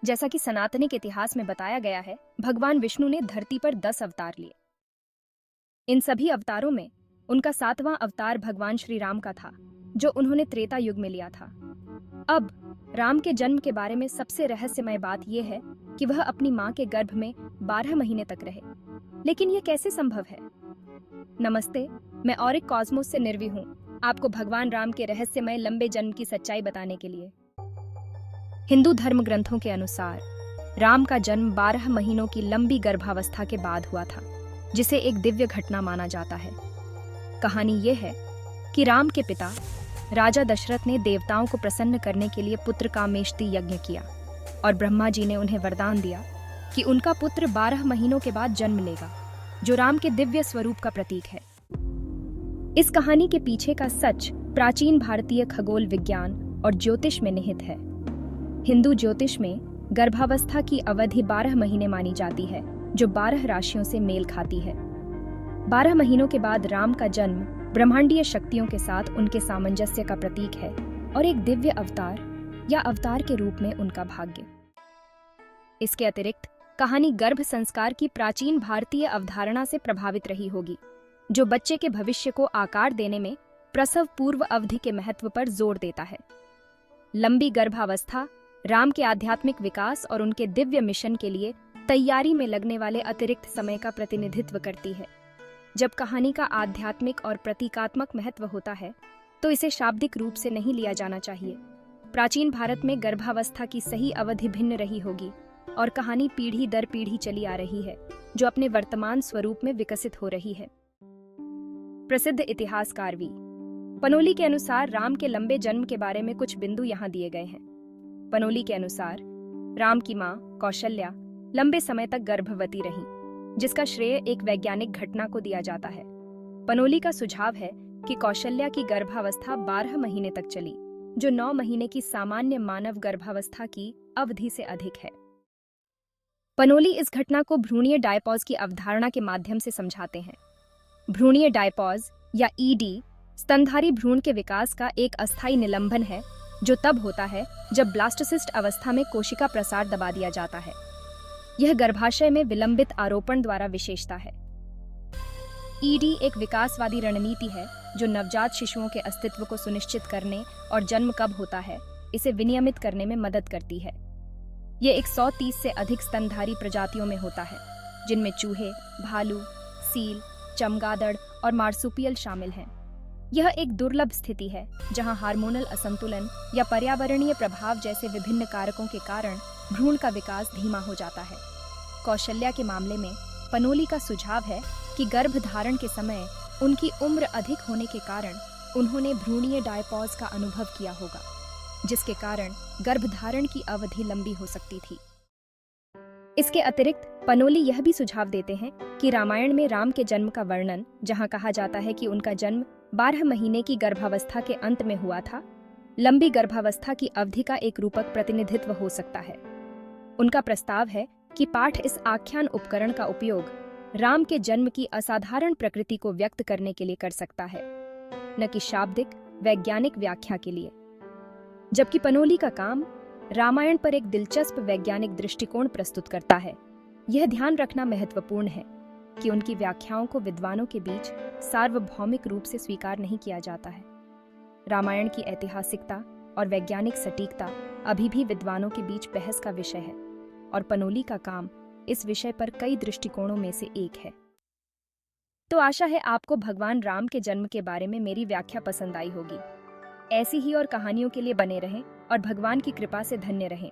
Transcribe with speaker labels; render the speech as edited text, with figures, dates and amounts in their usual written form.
Speaker 1: जैसा कि सनातनिक इतिहास में बताया गया है, भगवान विष्णु ने धरती पर 10 अवतार लिए। इन सभी अवतारों में उनका 7वां अवतार भगवान श्री राम का था, जो उन्होंने त्रेता युग में लिया था। अब राम के जन्म के बारे में सबसे रहस्यमय बात यह है कि वह अपनी मां के गर्भ में 12 महीने तक रहे। लेकिन यह कैसे संभव है? नमस्ते, मैं ऑरिक कॉस्मोस से निर्वी हूँ, आपको भगवान राम के रहस्यमय लंबे जन्म की सच्चाई बताने के लिए। हिंदू धर्म ग्रंथों के अनुसार राम का जन्म 12 महीनों की लंबी गर्भावस्था के बाद हुआ था, जिसे एक दिव्य घटना माना जाता है। कहानी यह है कि राम के पिता राजा दशरथ ने देवताओं को प्रसन्न करने के लिए पुत्र कामेष्टि यज्ञ किया और ब्रह्मा जी ने उन्हें वरदान दिया कि उनका पुत्र 12 महीनों के बाद जन्म लेगा, जो राम के दिव्य स्वरूप का प्रतीक है। इस कहानी के पीछे का सच प्राचीन भारतीय खगोल विज्ञान और ज्योतिष में निहित है। हिंदू ज्योतिष में गर्भावस्था की अवधि 12 महीने मानी जाती है, जो 12 राशियों से मेल खाती है। 12 महीनों के बाद राम का जन्म ब्रह्मांडीय शक्तियों के साथ उनके सामंजस्य का प्रतीक है और एक दिव्य अवतार या अवतार के रूप में उनका भाग्य। इसके अतिरिक्त कहानी गर्भ संस्कार की प्राचीन भारतीय अवधारणा से प्रभावित रही होगी, जो बच्चे के भविष्य को आकार देने में प्रसव पूर्व अवधि के महत्व पर जोर देता है। लंबी गर्भावस्था राम के आध्यात्मिक विकास और उनके दिव्य मिशन के लिए तैयारी में लगने वाले अतिरिक्त समय का प्रतिनिधित्व करती है। जब कहानी का आध्यात्मिक और प्रतीकात्मक महत्व होता है, तो इसे शाब्दिक रूप से नहीं लिया जाना चाहिए। प्राचीन भारत में गर्भावस्था की सही अवधि भिन्न रही होगी और कहानी पीढ़ी दर पीढ़ी चली आ रही है, जो अपने वर्तमान स्वरूप में विकसित हो रही है। प्रसिद्ध इतिहासकार वी पनोली के अनुसार राम के लंबे जन्म के बारे में कुछ बिंदु यहाँ दिए गए हैं। पनोली के अनुसार राम की मां कौशल्या लंबे समय तक गर्भवती रहीं, जिसका श्रेय एक वैज्ञानिक घटना को दिया जाता है। पनोली का सुझाव है कि कौशल्या की गर्भावस्था 12 महीने तक चली, जो 9 महीने की सामान्य मानव गर्भावस्था की अवधि से अधिक है। पनोली इस घटना को भ्रूणीय डायपॉज की अवधारणा के माध्यम से समझाते हैं। भ्रूणीय डायपॉज या ईडी स्तनधारी भ्रूण के विकास का एक अस्थायी निलंबन है, जो तब होता है जब ब्लास्टोसिस्ट अवस्था में कोशिका प्रसार दबा दिया जाता है। यह गर्भाशय में विलंबित आरोपण द्वारा विशेषता है। ईडी एक विकासवादी रणनीति है, जो नवजात शिशुओं के अस्तित्व को सुनिश्चित करने और जन्म कब होता है इसे विनियमित करने में मदद करती है। यह 130 से अधिक स्तनधारी प्रजातियों में होता है, जिनमें चूहे, भालू, सील, चमगादड़ और मार्सुपियल शामिल हैं। यह एक दुर्लभ स्थिति है जहां हार्मोनल असंतुलन या पर्यावरणीय प्रभाव जैसे विभिन्न कारकों के कारण भ्रूण का विकास धीमा हो जाता है। कौशल्या के मामले में पनोली का सुझाव है कि गर्भधारण के समय उनकी उम्र अधिक होने के कारण उन्होंने भ्रूणीय डायपॉज का अनुभव किया होगा, जिसके कारण गर्भधारण की अवधि लंबी हो सकती थी। इसके अतिरिक्त पनोली यह भी सुझाव देते हैं कि रामायण में राम के जन्म का वर्णन, जहां कहा जाता है कि उनका जन्म 12 महीने की गर्भावस्था के अंत में हुआ था, लंबी गर्भावस्था की अवधि का एक रूपक प्रतिनिधित्व हो सकता है। उनका प्रस्ताव है कि पाठ इस आख्यान उपकरण का उपयोग राम के जन्म की असाधारण प्रकृति को व्यक्त करने के लिए कर सकता है, न कि शाब्दिक वैज्ञानिक व्याख्या के लिए। जबकि पनोली का काम रामायण पर एक दिलचस्प वैज्ञानिक दृष्टिकोण प्रस्तुत करता है। यह ध्यान रखना महत्वपूर्ण है कि उनकी व्याख्याओं को विद्वानों के बीच सार्वभौमिक रूप से स्वीकार नहीं किया जाता है। रामायण की ऐतिहासिकता और वैज्ञानिक सटीकता अभी भी विद्वानों के बीच बहस का विषय है, और पनोली का काम इस विषय पर कई दृष्टिकोणों में से एक है। तो आशा है आपको भगवान राम के जन्म के बारे में मेरी व्याख्या पसंद आई होगी। ऐसी ही और कहानियों के लिए बने रहें और भगवान की कृपा से धन्य रहें।